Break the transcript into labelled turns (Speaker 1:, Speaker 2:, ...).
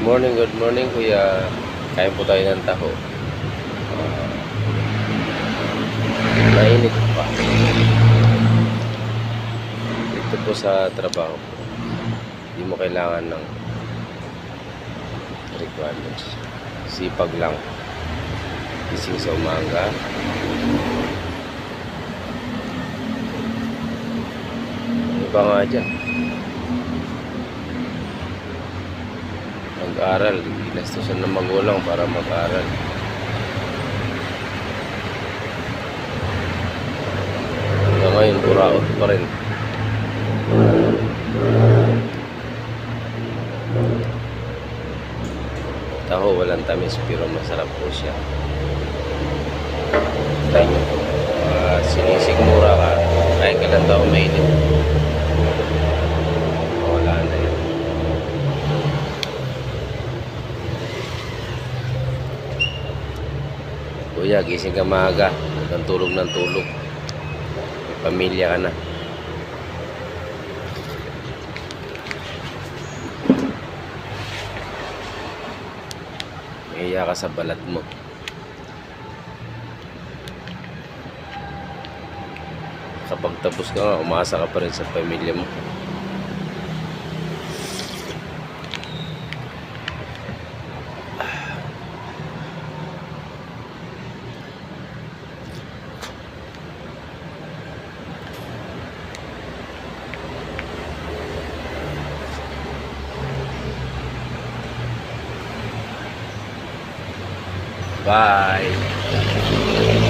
Speaker 1: Good morning kuya. Kain po tayo ng taho. Mainit pa. Dito po sa trabaho po. Hindi mo kailangan ng requirements. Sipag lang. Gising sa umaga. Iba nga dyan. Mag-aral. Ginastusan ng magulang para mag-aral. Hanggang ngayon, buraot pa rin. Taho, walang tamis pero masarap po siya. Try nyo po. Sinisigmura ka, kain ka lang daw mainit. Wala na yun. Kuya, gising ka maaga. Huwag kang tulog ng tulog. May pamilya ka na. Mahiya ka sa balat mo. Kapag tapos ka nga, umasa ka pa rin sa pamilya mo. Bye!